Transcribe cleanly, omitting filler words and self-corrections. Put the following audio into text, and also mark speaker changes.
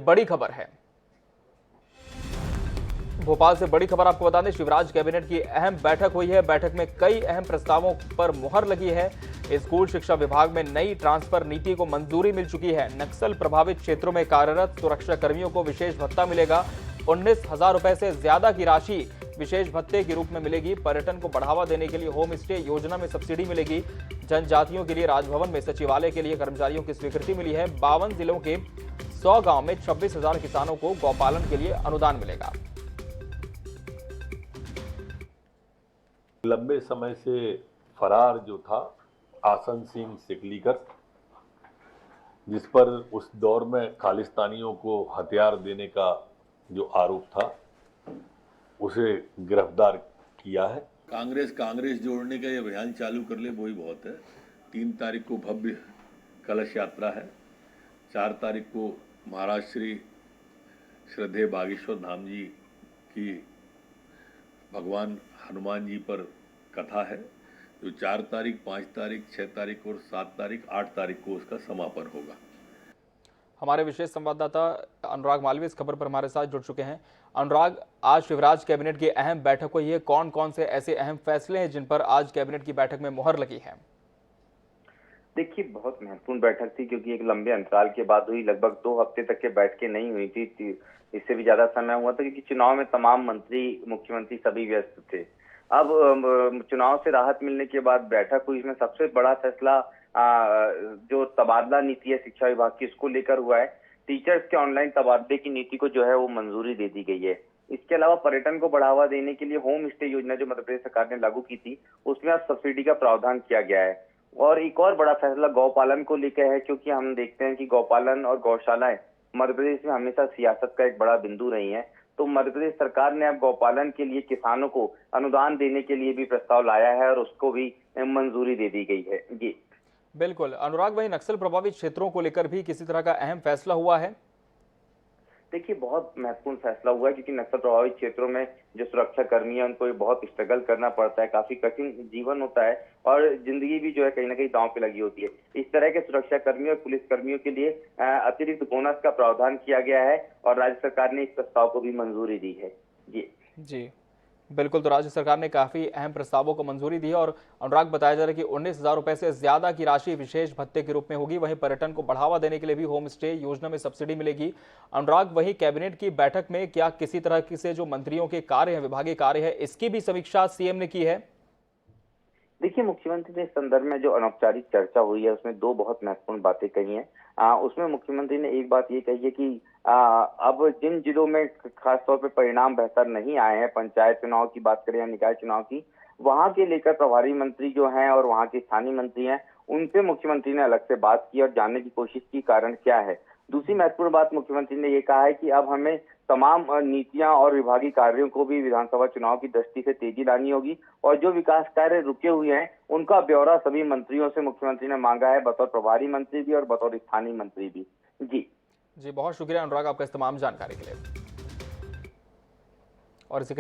Speaker 1: बड़ी खबर है। भोपाल से बड़ी खबर आपको बता दें, शिवराज कैबिनेट की अहम बैठक हुई है। बैठक में कई अहम प्रस्तावों पर मुहर लगी है। स्कूल शिक्षा विभाग में नई ट्रांसफर नीति को मंजूरी मिल चुकी है। नक्सल प्रभावित क्षेत्रों में कार्यरत सुरक्षा कर्मियों को विशेष भत्ता मिलेगा। 19,000 रुपए से ज्यादा की राशि विशेष भत्ते के रूप में मिलेगी। पर्यटन को बढ़ावा देने के लिए होम स्टे योजना में सब्सिडी मिलेगी। जनजातियों के लिए राजभवन में सचिवालय के लिए कर्मचारियों की स्वीकृति मिली है। 52 जिलों के 100 गांव में 26,000 किसानों को गौपालन के लिए अनुदान मिलेगा।
Speaker 2: लंबे समय से फरार जो था आसन सिंह सिकलीकर, जिस पर उस दौर में खालिस्तानियों को हथियार देने का जो आरोप था, उसे गिरफ्तार किया है।
Speaker 3: कांग्रेस जोड़ने का ये अभियान चालू कर ले वही बहुत है। 3 तारीख को भव्य कलश यात्रा है। 4 तारीख को महाराज श्री श्रद्धेय बागेश्वर धाम जी की भगवान हनुमान जी पर कथा है, जो 4 तारीख, 5 तारीख, 6 तारीख और 7 तारीख, 8 तारीख को उसका समापन होगा।
Speaker 1: हमारे विशेष संवाददाता अनुराग मालवीय इस खबर पर हमारे साथ जुड़ चुके हैं। अनुराग, आज शिवराज कैबिनेट की अहम बैठक हुई है। कौन कौन से ऐसे अहम फैसले हैं जिन पर आज कैबिनेट की बैठक में मुहर लगी है?
Speaker 4: देखिए, बहुत महत्वपूर्ण बैठक थी क्योंकि एक लंबे अंतराल के बाद हुई। लगभग 2 हफ्ते तक के बैठकें नहीं हुई थी। इससे भी ज्यादा समय हुआ था क्योंकि चुनाव में तमाम मंत्री, मुख्यमंत्री सभी व्यस्त थे। अब चुनाव से राहत मिलने के बाद बैठक हुई। इसमें सबसे बड़ा फैसला जो तबादला नीति है शिक्षा विभाग की, उसको लेकर हुआ है। टीचर्स के ऑनलाइन तबादले की नीति को जो है वो मंजूरी दे दी गई है। इसके अलावा पर्यटन को बढ़ावा देने के लिए होम स्टे योजना जो मध्य प्रदेश सरकार ने लागू की थी, उसमें अब सब्सिडी का प्रावधान किया गया है। और एक और बड़ा फैसला गौपालन को लेकर है, क्योंकि हम देखते हैं कि गौपालन और गौशालाएं मध्य प्रदेश में हमेशा सियासत का एक बड़ा बिंदु रही है। तो मध्य प्रदेश सरकार ने अब गौपालन के लिए किसानों को अनुदान देने के लिए भी प्रस्ताव लाया है और उसको भी मंजूरी दे दी गई है। जी
Speaker 1: बिल्कुल अनुराग, वही नक्सल प्रभावित क्षेत्रों को लेकर भी किसी तरह का अहम फैसला हुआ है?
Speaker 4: देखिए, बहुत महत्वपूर्ण फैसला हुआ है क्योंकि नक्सल प्रभावित क्षेत्रों में जो सुरक्षा कर्मी है उनको बहुत स्ट्रगल करना पड़ता है, काफी कठिन जीवन होता है और जिंदगी भी जो है कहीं ना कहीं दांव पे लगी होती है। इस तरह के सुरक्षा कर्मियों और पुलिस कर्मियों के लिए अतिरिक्त बोनस का प्रावधान किया गया है और राज्य सरकार ने इस प्रस्ताव को भी मंजूरी दी है।
Speaker 1: जी बिल्कुल, तो राज्य सरकार ने काफी अहम प्रस्तावों को मंजूरी दी है और अनुराग, बताया जा रहा है कि 19,000 रुपए से ज्यादा की राशि विशेष भत्ते के रूप में होगी। वहीं पर्यटन को बढ़ावा देने के लिए भी होम स्टे योजना में सब्सिडी मिलेगी। अनुराग, वहीं कैबिनेट की बैठक में क्या किसी तरह से जो मंत्रियों के कार्य है, विभागीय कार्य है, इसकी भी समीक्षा सीएम ने की है?
Speaker 4: देखिए, मुख्यमंत्री ने इस संदर्भ में जो अनौपचारिक चर्चा हुई है उसमें 2 बहुत महत्वपूर्ण बातें कही हैं। उसमें मुख्यमंत्री ने एक बात ये कही है कि अब जिन जिलों में खासतौर पे परिणाम बेहतर नहीं आए हैं, पंचायत चुनाव की बात करें या निकाय चुनाव की, वहां के लेकर प्रभारी मंत्री जो हैं और वहां के स्थानीय मंत्री हैं, उनसे मुख्यमंत्री ने अलग से बात की और जानने की कोशिश की कारण क्या है। दूसरी महत्वपूर्ण बात मुख्यमंत्री ने ये कहा है कि अब हमें तमाम नीतियां और विभागीय कार्यों को भी विधानसभा चुनाव की दृष्टि से तेजी लानी होगी और जो विकास कार्य रुके हुए हैं उनका ब्यौरा सभी मंत्रियों से मुख्यमंत्री ने मांगा है, बतौर प्रभारी मंत्री भी और बतौर स्थानीय मंत्री भी।
Speaker 1: जी बहुत शुक्रिया अनुराग आपका इस तमाम जानकारी के लिए। और इसी